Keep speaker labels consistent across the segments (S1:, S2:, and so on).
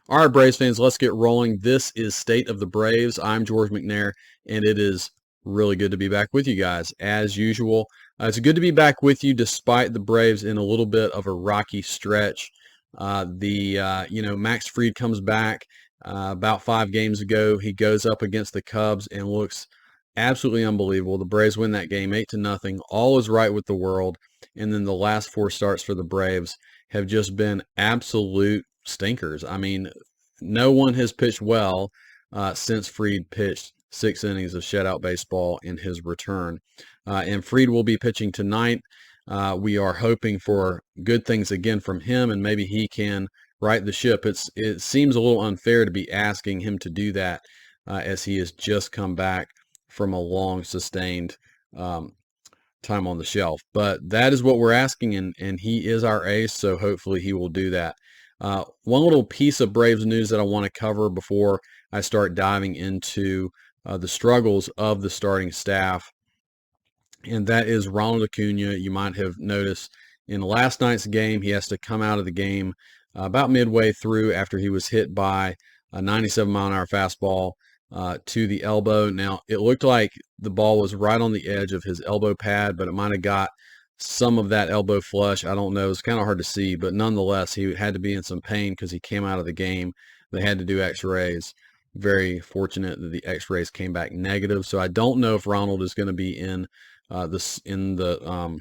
S1: All right, Braves fans, let's get rolling. This is State of the Braves. I'm George McNair, and it is really good to be back with you guys, as usual. It's good to be back with you despite the Braves in a little bit of a rocky stretch. Max Fried comes back about 5 games ago. He goes up against the Cubs and looks absolutely unbelievable. The Braves win that game 8-0. All is right with the world. And then the last 4 starts for the Braves have just been absolute stinkers. I mean, no one has pitched well since Fried pitched 6 innings of shutout baseball in his return. And Fried will be pitching tonight. We are hoping for good things again from him, and maybe he can right the ship. It seems a little unfair to be asking him to do that as he has just come back from a long sustained time on the shelf. But that is what we're asking, and he is our ace, so hopefully he will do that. One little piece of Braves news that I want to cover before I start diving into the struggles of the starting staff, and that is Ronald Acuna. You might have noticed in last night's game, he has to come out of the game about midway through after he was hit by a 97-mile-an-hour fastball to the elbow. Now, it looked like the ball was right on the edge of his elbow pad, but it might have got some of that elbow flush. I don't know. It's kind of hard to see, but nonetheless, he had to be in some pain because he came out of the game. They had to do x-rays. Very fortunate that the x-rays came back negative. So I don't know if Ronald is going to be in in the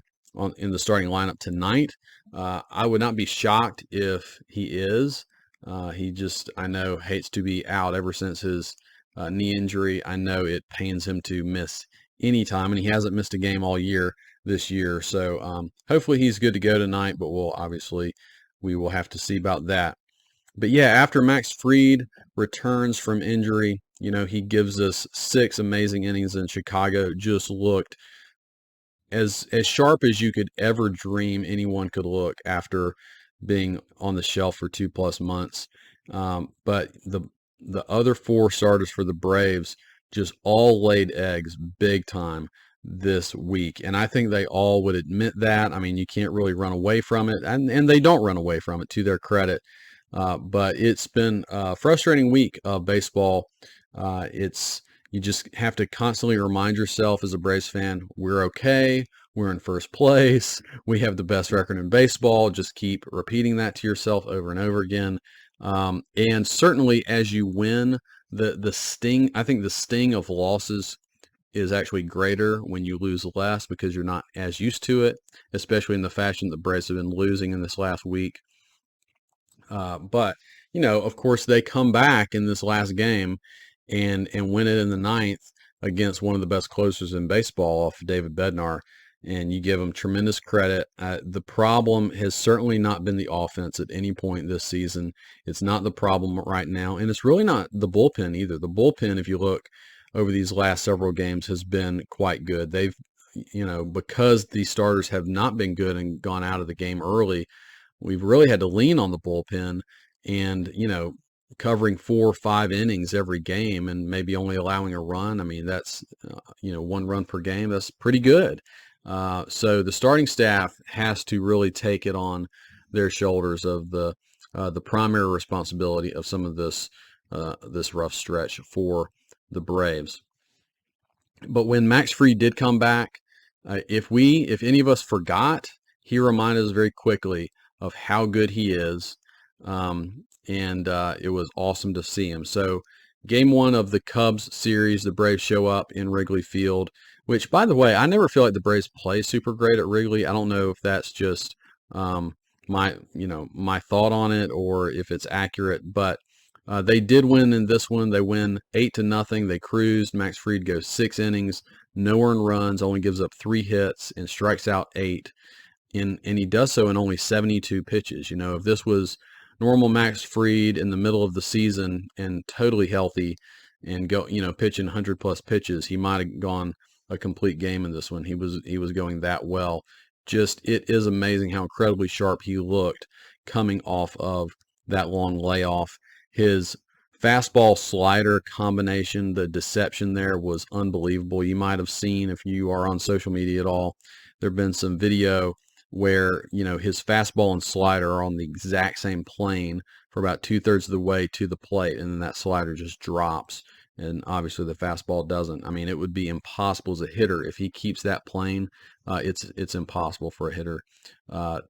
S1: starting lineup tonight. I would not be shocked if he is. He just, I know, hates to be out ever since his knee injury. I know it pains him to miss any time, and he hasn't missed a game all year this year. So hopefully he's good to go tonight, but we will have to see about that. But yeah, after Max Fried returns from injury, he gives us 6 amazing innings in Chicago. Just looked as sharp as you could ever dream anyone could look after being on the shelf for 2+ months. But the other 4 starters for the Braves just all laid eggs big time this week. And I think they all would admit that. I mean, you can't really run away from it. And they don't run away from it, to their credit. But it's been a frustrating week of baseball. You just have to constantly remind yourself as a Braves fan, we're okay. We're in first place. We have the best record in baseball. Just keep repeating that to yourself over and over again. And certainly as you win, the sting, I think the sting of losses is actually greater when you lose less because you're not as used to it, especially in the fashion the Braves have been losing in this last week. But, of course, they come back in this last game and win it in the 9th against one of the best closers in baseball off David Bednar. And you give them tremendous credit. The problem has certainly not been the offense at any point this season. It's not the problem right now. And it's really not the bullpen either. The bullpen, if you look over these last several games, has been quite good. They've, because the starters have not been good and gone out of the game early, we've really had to lean on the bullpen and, covering 4 or 5 innings every game and maybe only allowing a run. I mean, that's, 1 run per game. That's pretty good. So the starting staff has to really take it on their shoulders of the primary responsibility of some of this rough stretch for the Braves. But when Max Fried did come back, if any of us forgot, he reminded us very quickly of how good he is, and it was awesome to see him. So game 1 of the Cubs series, the Braves show up in Wrigley Field, which, by the way, I never feel like the Braves play super great at Wrigley. I don't know if that's just my thought on it or if it's accurate, but they did win in this one. They win 8-0. They cruised. Max Fried goes 6 innings, no earned runs, only gives up 3 hits and strikes out 8. And he does so in only 72 pitches. If this was normal Max Fried in the middle of the season and totally healthy and pitching 100+ pitches, he might have gone a complete game in this one. He was going that well. Just, it is amazing how incredibly sharp he looked coming off of that long layoff. His fastball slider combination, the deception there was unbelievable. You might have seen, if you are on social media at all, there've been some video where his fastball and slider are on the exact same plane for about 2/3 of the way to the plate, and then that slider just drops. And obviously the fastball doesn't. I mean, it would be impossible as a hitter if he keeps that plane. It's impossible for a hitter uh,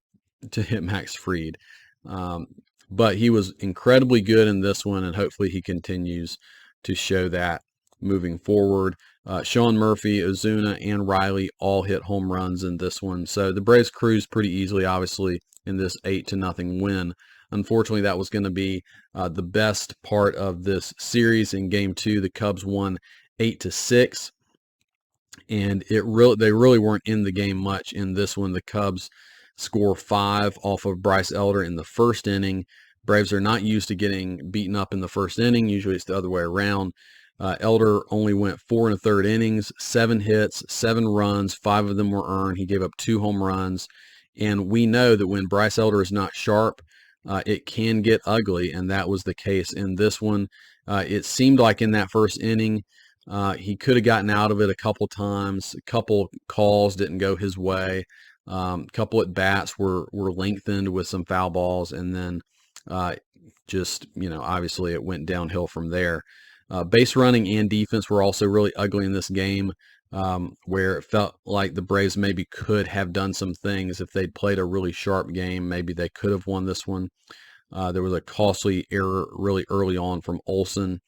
S1: to hit Max Fried. Um, but he was incredibly good in this one, and hopefully he continues to show that moving forward. Sean Murphy, Ozuna, and Riley all hit home runs in this one. So the Braves cruised pretty easily, obviously, in this 8-0 win. Unfortunately, that was going to be the best part of this series. In Game 2, the Cubs won 8-6, and they really weren't in the game much in this one. The Cubs score 5 off of Bryce Elder in the first inning. Braves are not used to getting beaten up in the first inning. Usually it's the other way around. Elder only went 4 1/3 innings, 7 hits, 7 runs, 5 of them were earned. He gave up 2 home runs. And we know that when Bryce Elder is not sharp, it can get ugly, and that was the case in this one. It seemed like in that first inning, he could have gotten out of it a couple times. A couple calls didn't go his way. A couple at bats were lengthened with some foul balls, and then just, obviously it went downhill from there. Base running and defense were also really ugly in this game, where it felt like the Braves maybe could have done some things. If they'd played a really sharp game, maybe they could have won this one. There was a costly error really early on from Olson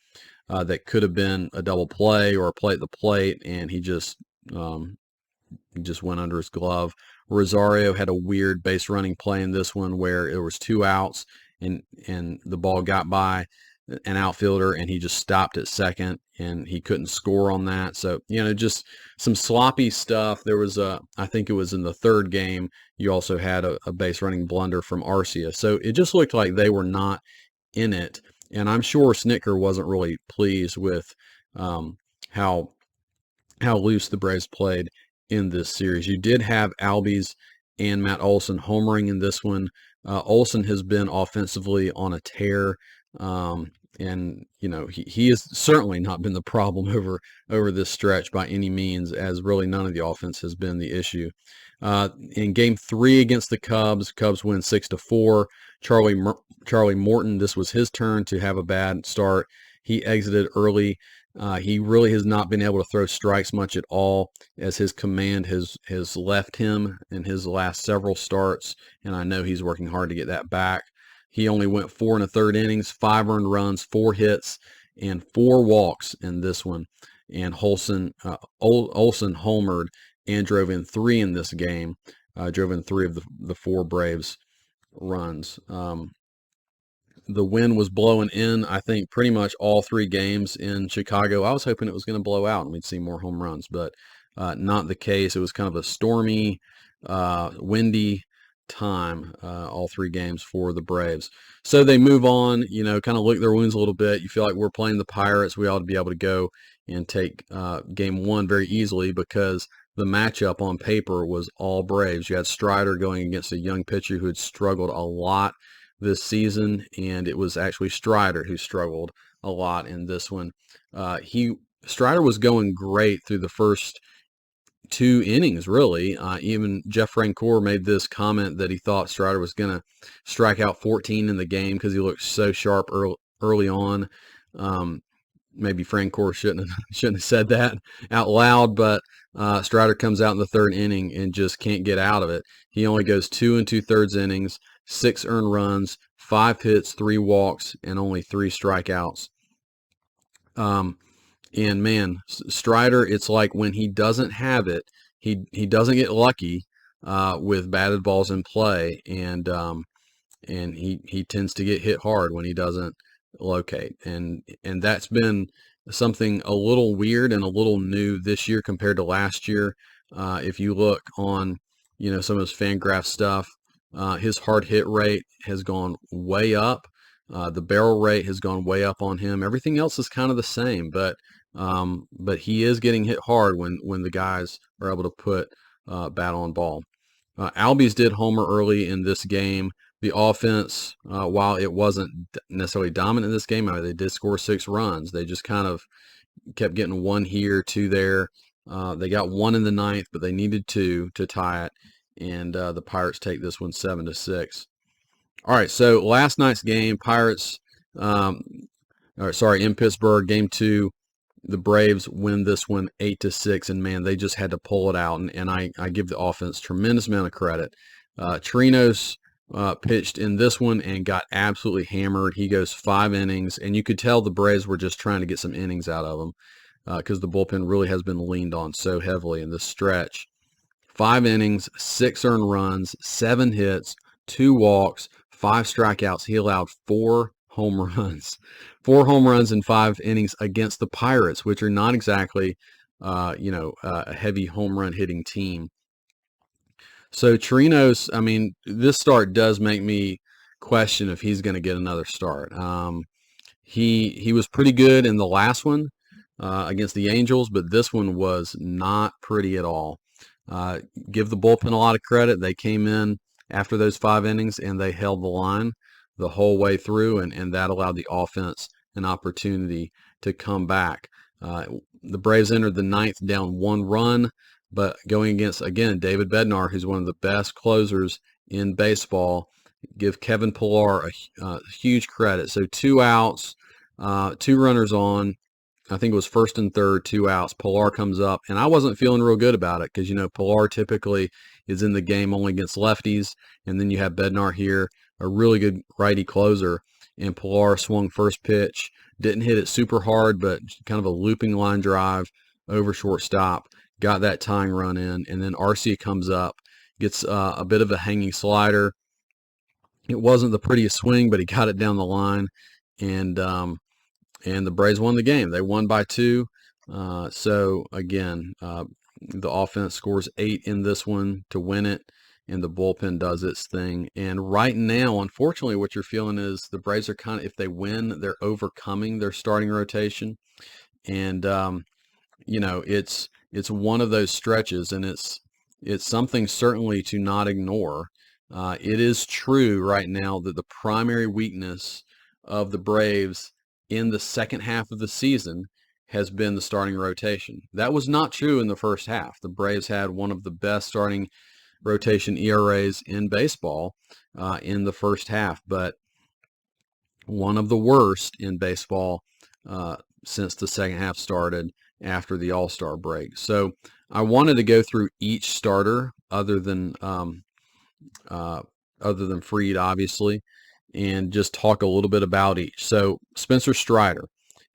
S1: that could have been a double play or a play at the plate, and he just went under his glove. Rosario had a weird base running play in this one where it was 2 outs and the ball got by an outfielder and he just stopped at second and he couldn't score on that. So, just some sloppy stuff. There was I think it was in the third game, you also had a base running blunder from Arcia. So it just looked like they were not in it. And I'm sure Snitker wasn't really pleased with how loose the Braves played in this series. You did have Albies and Matt Olson homering in this one. Olson has been offensively on a tear, and he has certainly not been the problem over this stretch by any means, as really none of the offense has been the issue. In Game 3 against the Cubs win 6-4. Charlie Morton, this was his turn to have a bad start. He exited early. He really has not been able to throw strikes much at all, as his command has left him in his last several starts, and I know he's working hard to get that back. He only went 4 1/3 innings, 5 earned runs, 4 hits, and 4 walks in this one. And Olson homered and drove in 3 in this game, drove in 3 of the 4 Braves runs. The wind was blowing in, I think, pretty much all 3 games in Chicago. I was hoping it was going to blow out and we'd see more home runs, but not the case. It was kind of a stormy, windy time, all 3 games for the Braves. So they move on, kind of lick their wounds a little bit. You feel like we're playing the Pirates. We ought to be able to go and take Game 1 very easily, because the matchup on paper was all Braves. You had Strider going against a young pitcher who had struggled a lot this season, and it was actually Strider who struggled a lot in this one. Strider was going great through the first 2 innings, really. Even Jeff Francoeur made this comment that he thought Strider was going to strike out 14 in the game because he looked so sharp early on. Maybe Francoeur shouldn't have said that out loud, but Strider comes out in the 3rd inning and just can't get out of it. He only goes 2 2/3 innings, 6 earned runs, 5 hits, 3 walks, and only 3 strikeouts. And man, Strider, it's like when he doesn't have it, he doesn't get lucky with batted balls in play, and he tends to get hit hard when he doesn't locate, and that's been something a little weird and a little new this year compared to last year. If you look on some of his Fangraph stuff, his hard hit rate has gone way up. The barrel rate has gone way up on him. Everything else is kind of the same, but he is getting hit hard when the guys are able to put bat on ball. Albies did homer early in this game. The offense, while it wasn't necessarily dominant in this game, they did score 6 runs. They just kind of kept getting 1 here, 2 there. They got 1 in the 9th, but they needed 2 to tie it. And the Pirates take this one 7-6. All right, so last night's game, Pirates, um, in Pittsburgh, game two, the Braves win this one 8-6, and man, they just had to pull it out. And I give the offense tremendous amount of credit. Trinos pitched in this one and got absolutely hammered. He goes 5 innings, and you could tell the Braves were just trying to get some innings out of him because the bullpen really has been leaned on so heavily in this stretch. 5 innings, 6 earned runs, 7 hits, 2 walks, 5 strikeouts. He allowed 4 home runs, 4 home runs in 5 innings against the Pirates, which are not exactly, a heavy home run hitting team. So Chirinos, I mean, this start does make me question if he's going to get another start. He was pretty good in the last one against the Angels, but this one was not pretty at all. Give the bullpen a lot of credit. They came in after those 5 innings and they held the line the whole way through, and that allowed the offense an opportunity to come back. The Braves entered the ninth down 1 run, but going against, again, David Bednar, who's one of the best closers in baseball. Give Kevin Pillar a huge credit. So 2 outs, 2 runners on. I think it was first and third, 2 outs. Pillar comes up, and I wasn't feeling real good about it because, Pillar typically is in the game only against lefties, and then you have Bednar here, a really good righty closer, and Pillar swung first pitch, didn't hit it super hard, but kind of a looping line drive over shortstop, got that tying run in, and then Arcia comes up, gets a bit of a hanging slider. It wasn't the prettiest swing, but he got it down the line, and the Braves won the game. They won by 2. So again, the offense scores 8 in this one to win it, and the bullpen does its thing. And right now, unfortunately, what you're feeling is the Braves are kind of, if they win, they're overcoming their starting rotation. And it's one of those stretches, and it's something certainly to not ignore. It is true right now that the primary weakness of the Braves in the second half of the season has been the starting rotation. That was not true in the first half. The Braves had one of the best starting rotation ERAs in baseball in the first half, but one of the worst in baseball since the second half started after the All-Star break. So I wanted to go through each starter other than Fried, obviously, and just talk a little bit about each. So Spencer Strider.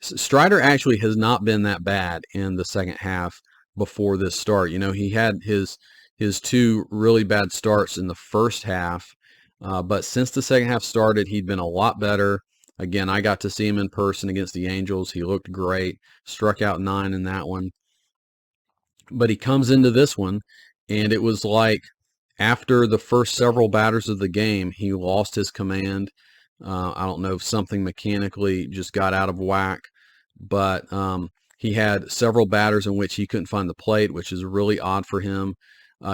S1: Strider actually has not been that bad in the second half before this start. He had his 2 really bad starts in the first half, but since the second half started, he'd been a lot better. Again, I got to see him in person against the Angels. He looked great, struck out 9 in that one. But he comes into this one, and it was like after the first several batters of the game, he lost his command. I don't know if something mechanically just got out of whack, but he had several batters in which he couldn't find the plate, which is really odd for him.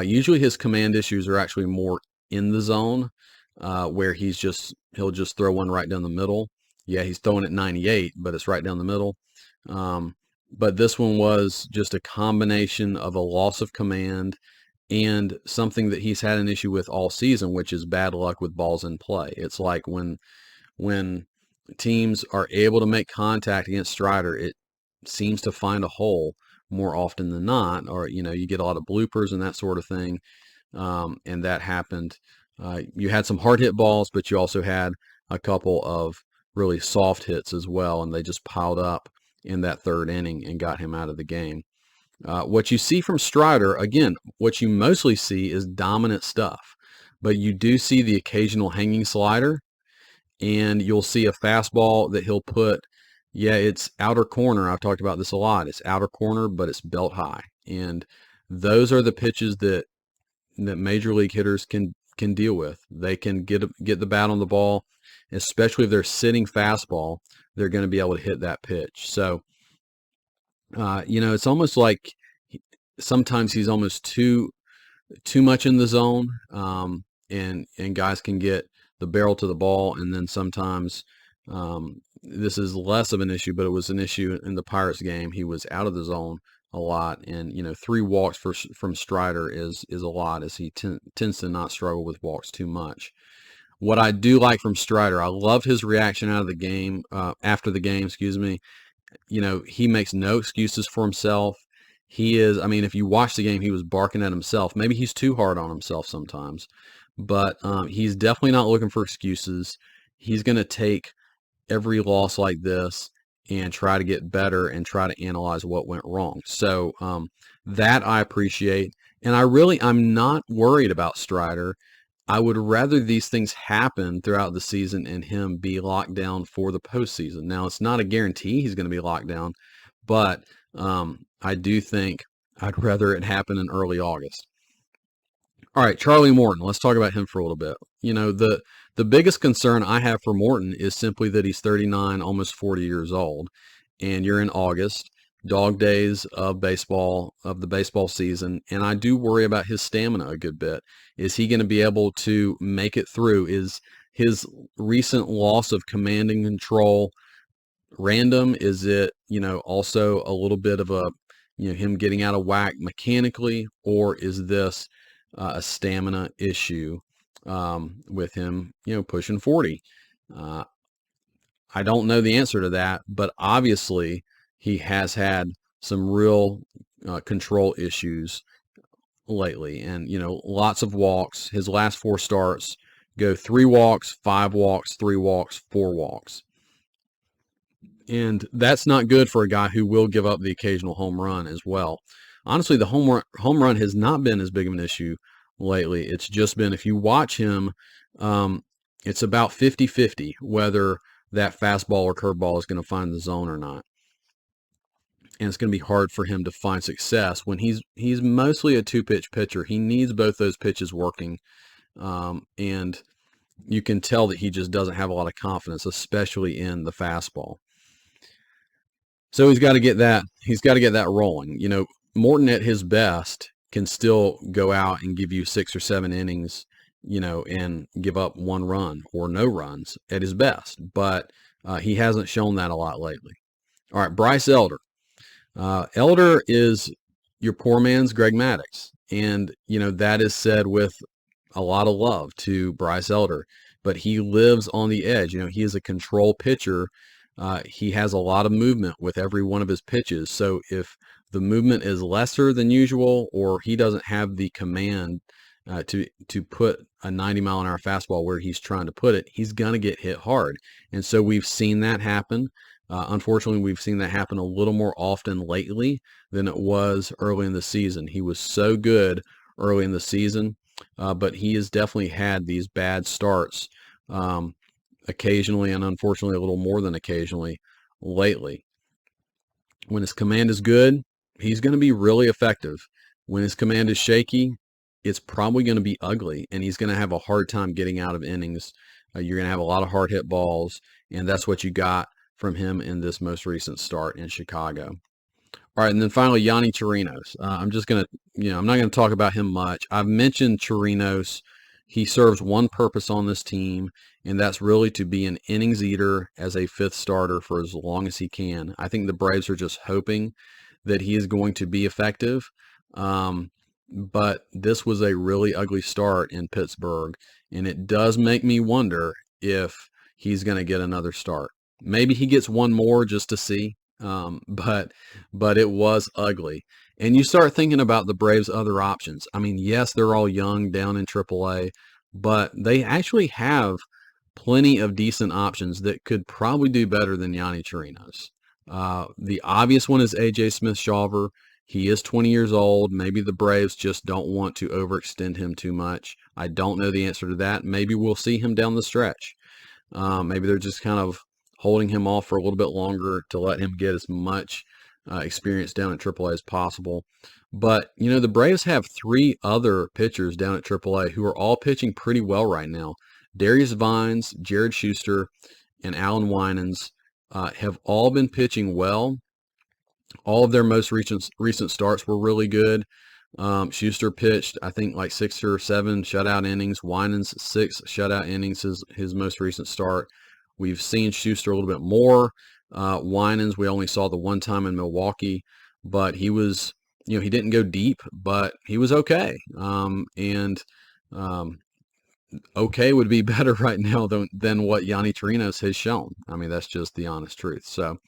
S1: Usually his command issues are actually more in the zone, where he'll just throw one right down the middle. Yeah, he's throwing it 98, but it's right down the middle. But this one was just a combination of a loss of command and something that he's had an issue with all season, which is bad luck with balls in play. It's like when teams are able to make contact against Strider, it seems to find a hole more often than not, or you get a lot of bloopers and that sort of thing. And that happened. You had some hard hit balls, but you also had a couple of really soft hits as well, and they just piled up in that third inning and got him out of the game. What you see from Strider, again, what you mostly see is dominant stuff, but you do see the occasional hanging slider, and you'll see a fastball that he'll put, it's outer corner. I've talked about this a lot. It's outer corner, but it's belt high. And those are the pitches that major league hitters can deal with. They can get the bat on the ball, especially if they're sitting fastball, they're going to be able to hit that pitch. So, it's almost like sometimes he's almost too much in the zone, and guys can get the barrel to the ball, and then sometimes this is less of an issue, but it was an issue in the Pirates game. He was out of the zone a lot, and 3 walks from Strider is a lot, as he tends to not struggle with walks too much. What I do like from Strider, I love his reaction out of the game, after the game, excuse me. He makes no excuses for himself. I mean, if you watch the game, he was barking at himself. Maybe he's too hard on himself sometimes, but he's definitely not looking for excuses. He's going to take every loss like this and try to get better and try to analyze what went wrong. So that I appreciate. And I'm not worried about Strider. I would rather these things happen throughout the season and him be locked down for the postseason. Now, it's not a guarantee he's going to be locked down, but I do think I'd rather it happen in early August. All right, Charlie Morton. Let's talk about him for a little bit. The biggest concern I have for Morton is simply that he's 39, almost 40 years old, and you're in August, dog days of the baseball season, and I do worry about his stamina a good bit. Is he going to be able to make it through? Is his recent loss of command and control random? Is it, also a little bit of him getting out of whack mechanically, or is this a stamina issue with him, pushing 40? Uh, I don't know the answer to that, but obviously he has had some real control issues lately, and lots of walks. His last four starts go 3 walks, 5 walks, 3 walks, 4 walks. And that's not good for a guy who will give up the occasional home run as well. Honestly, the home run has not been as big of an issue lately. It's just been, if you watch him, it's about 50-50 whether that fastball or curveball is going to find the zone or not. And it's going to be hard for him to find success when he's mostly a two-pitch pitcher. He needs both those pitches working, and you can tell that he just doesn't have a lot of confidence, especially in the fastball. So he's got to get that. He's got to get that rolling. Morton at his best can still go out and give you 6 or 7 innings, and give up 1 run or no runs at his best. But he hasn't shown that a lot lately. All right, Bryce Elder. Elder is your poor man's Greg Maddux, and that is said with a lot of love to Bryce Elder. But he lives on the edge. He is a control pitcher. He has a lot of movement with every one of his pitches. So if the movement is lesser than usual, or he doesn't have the command to put a 90-mile-an-hour fastball where he's trying to put it, he's going to get hit hard. And so we've seen that happen. Unfortunately, we've seen that happen a little more often lately than it was early in the season. He was so good early in the season, but he has definitely had these bad starts occasionally, and unfortunately a little more than occasionally lately. When his command is good, he's going to be really effective. When his command is shaky, it's probably going to be ugly, and he's going to have a hard time getting out of innings. You're going to have a lot of hard hit balls, and that's what you got from him in this most recent start in Chicago. All right, and then finally, Yonny Chirinos. I'm just going to, I'm not going to talk about him much. I've mentioned Chirinos. He serves one purpose on this team, and that's really to be an innings eater as a 5th starter for as long as he can. I think the Braves are just hoping that he is going to be effective. But this was a really ugly start in Pittsburgh, and it does make me wonder if he's going to get another start. Maybe he gets one more just to see, but it was ugly. And you start thinking about the Braves' other options. I mean, yes, they're all young down in AAA, but they actually have plenty of decent options that could probably do better than Yonny Chirinos. The obvious one is A.J. Smith-Shawver. He is 20 years old. Maybe the Braves just don't want to overextend him too much. I don't know the answer to that. Maybe we'll see him down the stretch. Maybe they're just kind of holding him off for a little bit longer to let him get as much experience down at AAA as possible. But, the Braves have 3 other pitchers down at AAA who are all pitching pretty well right now. Darius Vines, Jared Schuster, and Alan Winans have all been pitching well. All of their most recent starts were really good. Schuster pitched, I think, like 6 or 7 shutout innings. Winans 6 shutout innings, his most recent start. We've seen Schuster a little bit more. Winans, we only saw the one time in Milwaukee, but he was, he didn't go deep, but he was okay. okay would be better right now than what Yanni Chirinos has shown. I mean, that's just the honest truth. So,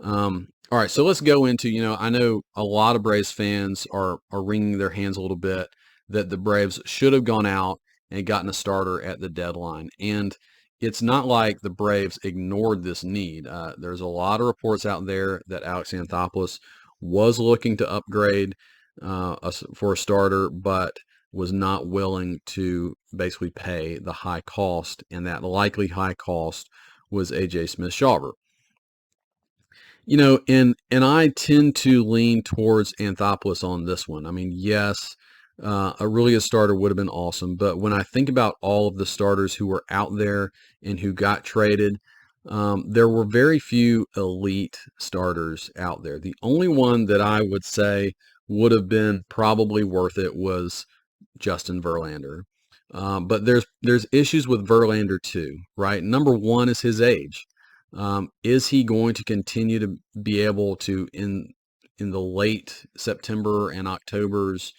S1: all right, so let's go into, I know a lot of Braves fans are wringing their hands a little bit that the Braves should have gone out and gotten a starter at the deadline. And it's not like the Braves ignored this need. There's a lot of reports out there that Alex Anthopoulos was looking to upgrade for a starter, but was not willing to basically pay the high cost, and that likely high cost was A.J. Smith-Shawver. And I tend to lean towards Anthopoulos on this one. I mean, yes, a really good starter would have been awesome, but when I think about all of the starters who were out there and who got traded, there were very few elite starters out there. The only one that I would say would have been probably worth it was Justin Verlander. But there's issues with Verlander too, right? Number one is his age. Is he going to continue to be able to in the late September and October's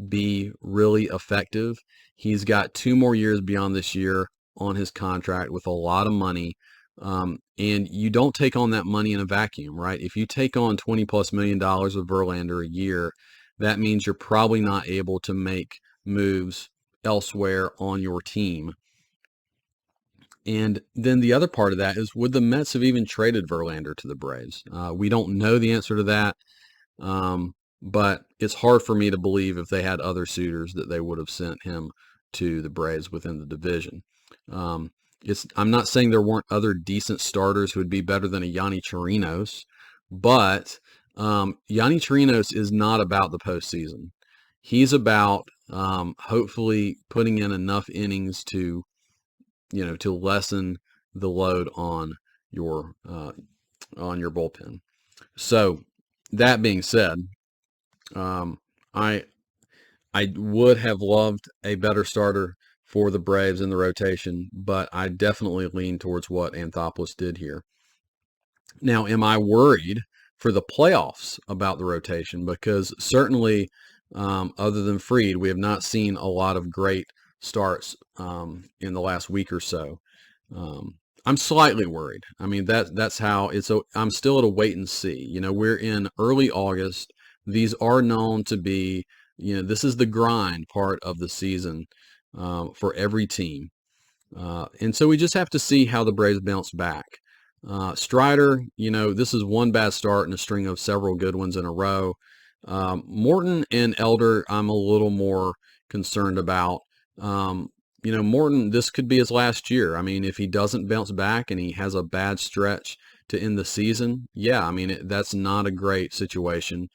S1: be really effective? He's got 2 more years beyond this year on his contract with a lot of money. And you don't take on that money in a vacuum, right? If you take on $20+ million of Verlander a year, that means you're probably not able to make moves elsewhere on your team. And then the other part of that is, would the Mets have even traded Verlander to the Braves? We don't know the answer to that, but it's hard for me to believe if they had other suitors that they would have sent him to the Braves within the division. I'm not saying there weren't other decent starters who would be better than a Yanni Chirinos, but Yanni Chirinos is not about the postseason. He's about hopefully putting in enough innings to lessen the load on your bullpen. So that being said, I would have loved a better starter for the Braves in the rotation, but I definitely lean towards what Anthopoulos did here. Now, am I worried for the playoffs about the rotation? Because certainly, other than Fried, we have not seen a lot of great starts in the last week or so. I'm slightly worried. I mean, that's how it's. I'm still at a wait and see. We're in early August. These are known to be, this is the grind part of the season for every team. And so we just have to see how the Braves bounce back. Strider, this is one bad start in a string of several good ones in a row. Morton and Elder, I'm a little more concerned about. Morton, this could be his last year. I mean, if he doesn't bounce back and he has a bad stretch to end the season, yeah, I mean, that's not a great situation.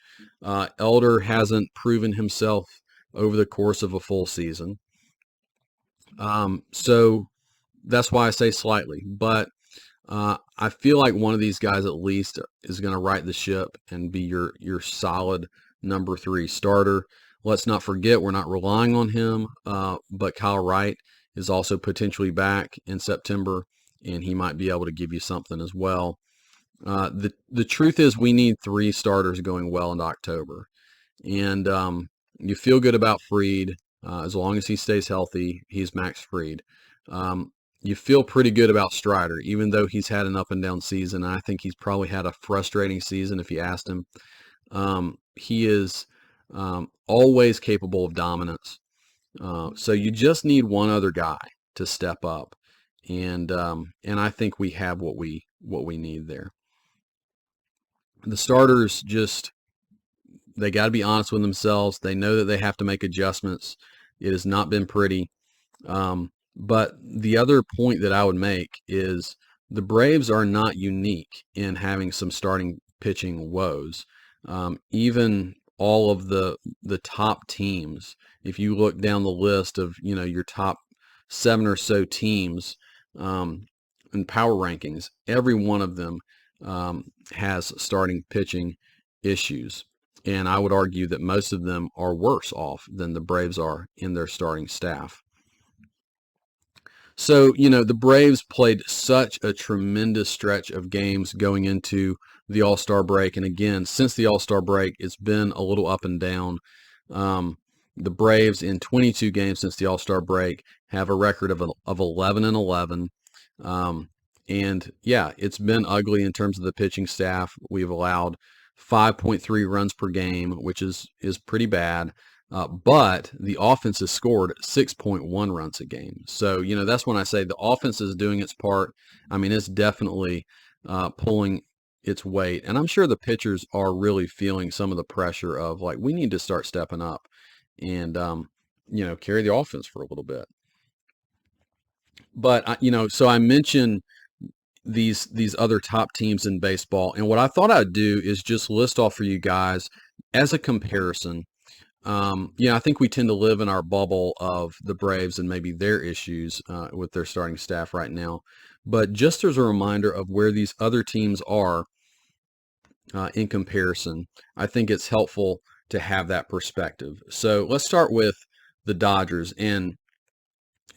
S1: Elder hasn't proven himself over the course of a full season. So that's why I say slightly, but I feel like one of these guys at least is going to right the ship and be your solid number 3 starter. Let's not forget we're not relying on him, but Kyle Wright is also potentially back in September, and he might be able to give you something as well. The truth is we need 3 starters going well into October, and you feel good about Fried as long as he stays healthy. He's Max Fried. You feel pretty good about Strider, even though he's had an up and down season. I think he's probably had a frustrating season if you asked him. He is always capable of dominance. So you just need one other guy to step up, and I think we have what we need there. The starters they got to be honest with themselves. They know that they have to make adjustments. It has not been pretty. But the other point that I would make is the Braves are not unique in having some starting pitching woes. Even all of the top teams, if you look down the list of, your top 7 or so teams in power rankings, every one of them has starting pitching issues. And I would argue that most of them are worse off than the Braves are in their starting staff. So, the Braves played such a tremendous stretch of games going into the All-Star break. And again, since the All-Star break, it's been a little up and down. The Braves in 22 games since the All-Star break have a record of 11-11. And yeah, it's been ugly in terms of the pitching staff. We've allowed 5.3 runs per game, which is pretty bad. But the offense has scored 6.1 runs a game. So, that's when I say the offense is doing its part. I mean, it's definitely pulling its weight. And I'm sure the pitchers are really feeling some of the pressure of, like, we need to start stepping up and, carry the offense for a little bit. But, so I mentioned these other top teams in baseball. And what I thought I'd do is just list off for you guys as a comparison. I think we tend to live in our bubble of the Braves and maybe their issues with their starting staff right now. But just as a reminder of where these other teams are in comparison, I think it's helpful to have that perspective. So let's start with the Dodgers. And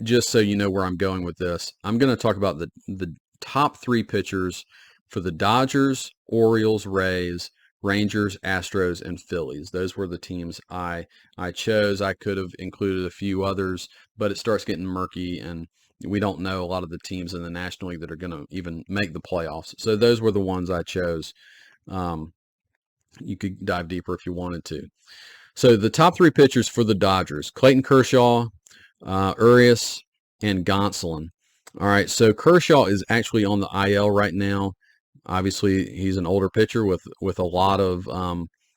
S1: just so you know where I'm going with this, I'm going to talk about the top three pitchers for the Dodgers, Orioles, Rays, Rangers, Astros, and Phillies. Those were the teams I chose. I could have included a few others, but it starts getting murky, and we don't know a lot of the teams in the National League that are going to even make the playoffs. So those were the ones I chose. You could dive deeper if you wanted to. So the top three pitchers for the Dodgers: Clayton Kershaw, Urias, and Gonsolin. All right, so Kershaw is actually on the IL right now. Obviously, he's an older pitcher with a lot of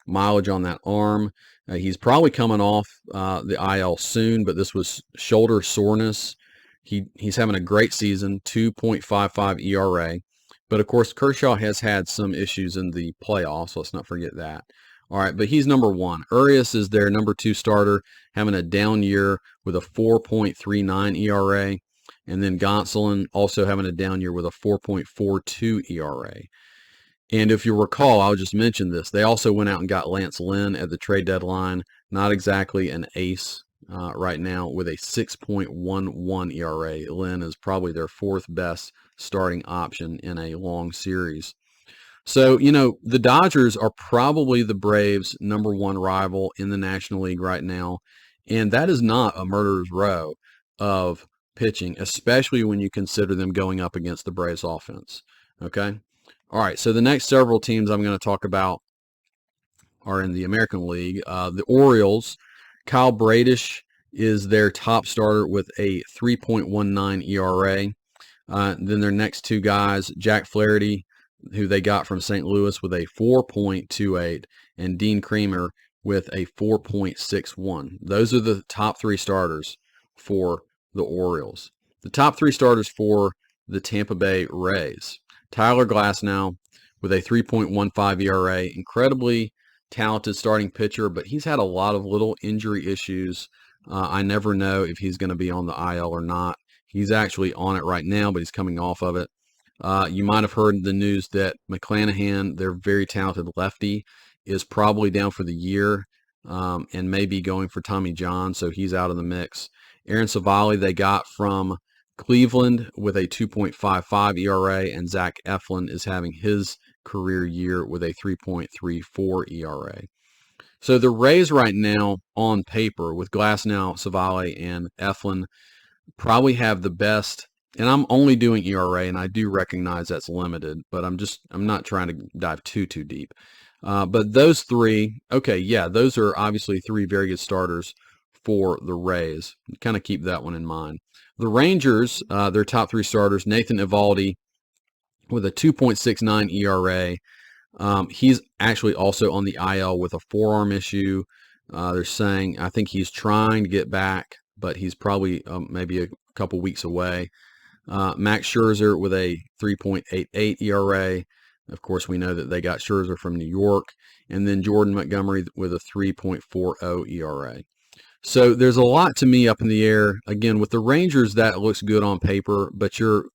S1: mileage on that arm. He's probably coming off the IL soon, but this was shoulder soreness. He's having a great season, 2.55 ERA. But, of course, Kershaw has had some issues in the playoffs. Let's not forget that. All right, but he's number one. Urias is their number two starter, having a down year with a 4.39 ERA. And then Gonsolin also having a down year with a 4.42 ERA. And if you recall, I'll just mention this. They also went out and got Lance Lynn at the trade deadline. Not exactly an ace right now with a 6.11 ERA. Lynn is probably their fourth best starting option in a long series. So, the Dodgers are probably the Braves' number one rival in the National League right now. And that is not a murderer's row of pitching, especially when you consider them going up against the Braves offense. Okay. All right. So the next several teams I'm going to talk about are in the American League. The Orioles, Kyle Bradish is their top starter with a 3.19 ERA. Then their next two guys, Jack Flaherty, who they got from St. Louis with a 4.28, and Dean Kremer with a 4.61. Those are the top three starters for the Orioles. The top three starters for the Tampa Bay Rays: Tyler Glasnow with a 3.15 ERA, incredibly talented starting pitcher, but he's had a lot of little injury issues. I never know if he's going to be on the IL or not. He's actually on it right now, but he's coming off of it. You might have heard the news that McClanahan, their very talented lefty, is probably down for the year and may be going for Tommy John, so he's out of the mix. Aaron Savali they got from Cleveland with a 2.55 ERA, and Zach Eflin is having his career year with a 3.34 ERA. So the Rays right now on paper with Glasnow, Savali, and Eflin probably have the best, and I'm only doing ERA, and I do recognize that's limited, but I'm not trying to dive too deep. But those three, okay, yeah, those are obviously three very good starters for the Rays. Kind of keep that one in mind. The Rangers, their top three starters, Nathan Eovaldi with a 2.69 ERA. He's actually also on the IL with a forearm issue. They're saying, I think he's trying to get back, but he's probably maybe a couple weeks away. Max Scherzer with a 3.88 ERA. Of course, we know that they got Scherzer from New York. And then Jordan Montgomery with a 3.40 ERA. So there's a lot to me up in the air. Again, with the Rangers, that looks good on paper, but you're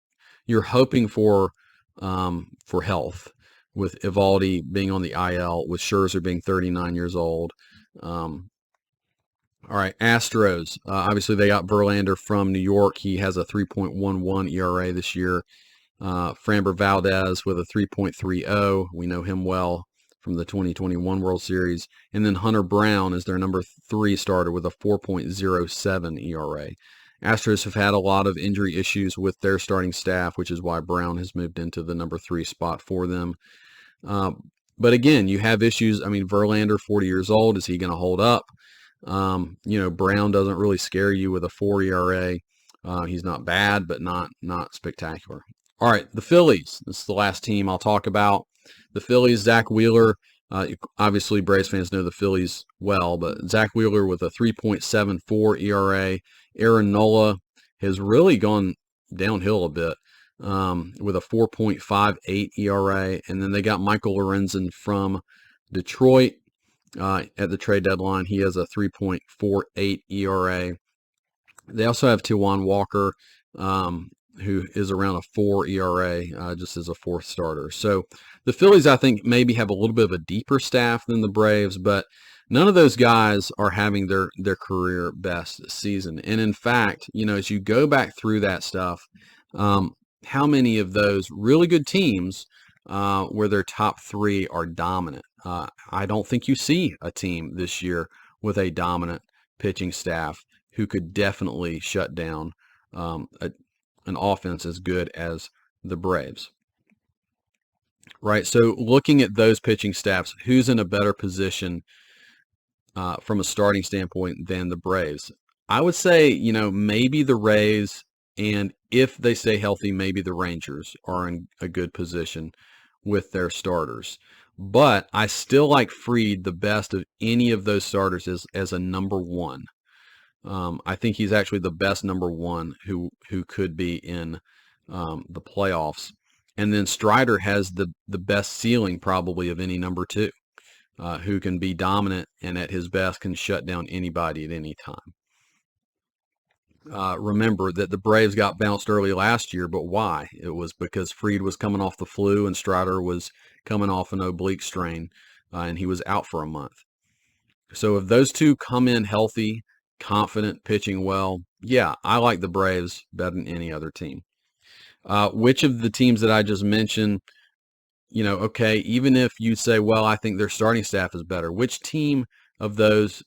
S1: hoping for health, with Eovaldi being on the IL, with Scherzer being 39 years old. All right, Astros. Obviously, they got Verlander from New York. He has a 3.11 ERA this year. Framber Valdez with a 3.30. We know him well from the 2021 World Series. And then Hunter Brown is their number 3 starter with a 4.07 ERA. Astros have had a lot of injury issues with their starting staff, which is why Brown has moved into the number 3 spot for them. But again, you have issues. I mean, Verlander, 40 years old, is he going to hold up? Brown doesn't really scare you with a 4 ERA. He's not bad, but not spectacular. All right, the Phillies. This is the last team I'll talk about. The Phillies, Zach Wheeler. Obviously, Braves fans know the Phillies well, but Zach Wheeler with a 3.74 ERA. Aaron Nola has really gone downhill a bit with a 4.58 ERA. And then they got Michael Lorenzen from Detroit at the trade deadline. He has a 3.48 ERA. They also have Taijuan Walker, who is around a 4 ERA, just as a 4th starter. So the Phillies, I think, maybe have a little bit of a deeper staff than the Braves, but none of those guys are having their career best season. And in fact, as you go back through that stuff, how many of those really good teams where their top 3 are dominant? I don't think you see a team this year with a dominant pitching staff who could definitely shut down an offense as good as the Braves. Right, so looking at those pitching staffs, who's in a better position from a starting standpoint than the Braves? I would say, maybe the Rays, and if they stay healthy, maybe the Rangers are in a good position with their starters. But I still like Fried the best of any of those starters as a number 1. I think he's actually the best number 1 who could be in the playoffs. And then Strider has the best ceiling probably of any number 2, who can be dominant and at his best can shut down anybody at any time. Remember that the Braves got bounced early last year, but why? It was because Fried was coming off the flu and Strider was coming off an oblique strain, and he was out for a month. So if those two come in healthy, confident, pitching well, yeah, I like the Braves better than any other team. Which of the teams that I just mentioned, okay, even if you say, well, I think their starting staff is better, which team of those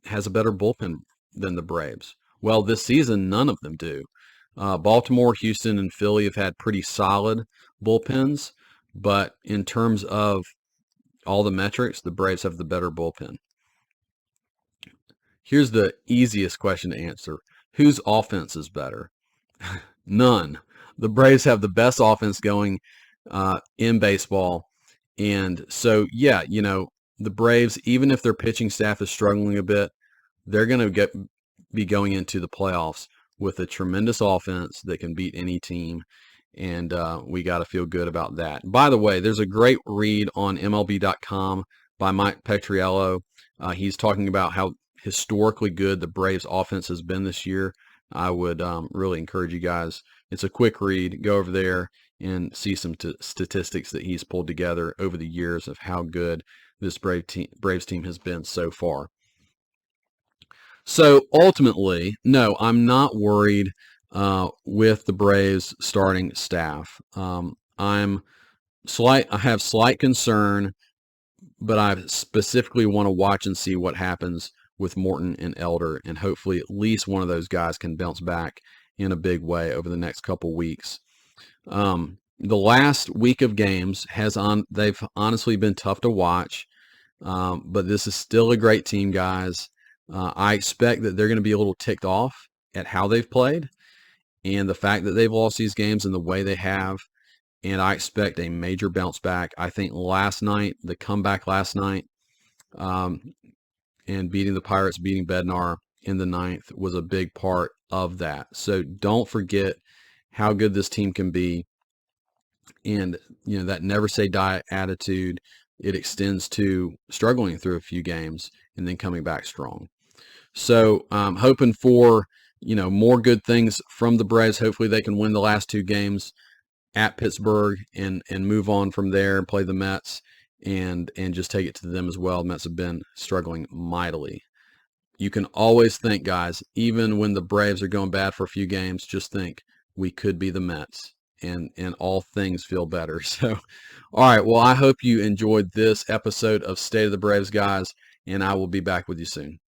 S1: has a better bullpen than the Braves? Well, this season, none of them do. Baltimore, Houston, and Philly have had pretty solid bullpens, but in terms of all the metrics, the Braves have the better bullpen. Here's the easiest question to answer. Whose offense is better? None. The Braves have the best offense going in baseball. And so, yeah, the Braves, even if their pitching staff is struggling a bit, they're going to be going into the playoffs with a tremendous offense that can beat any team. And we got to feel good about that. By the way, there's a great read on MLB.com by Mike Petriello. He's talking about how historically good the Braves offense has been this year. I would really encourage you guys. It's a quick read. Go over there and see some statistics that he's pulled together over the years of how good this Braves team has been so far. So ultimately, no, I'm not worried with the Braves starting staff. I have slight concern, but I specifically want to watch and see what happens with Morton and Elder, and hopefully at least one of those guys can bounce back in a big way over the next couple weeks. The last week of games they've honestly been tough to watch, but this is still a great team, guys. I expect that they're going to be a little ticked off at how they've played and the fact that they've lost these games in the way they have, and I expect a major bounce back. I think the comeback last night, and beating the Pirates, beating Bednar in the 9th was a big part of that. So don't forget how good this team can be. And, that never say die attitude, it extends to struggling through a few games and then coming back strong. So I'm hoping for, more good things from the Braves. Hopefully they can win the last 2 games at Pittsburgh and move on from there and play the Mets. And just take it to them as well. The Mets have been struggling mightily. You can always think, guys, even when the Braves are going bad for a few games, just think we could be the Mets and all things feel better. So, all right. Well, I hope you enjoyed this episode of State of the Braves, guys, and I will be back with you soon.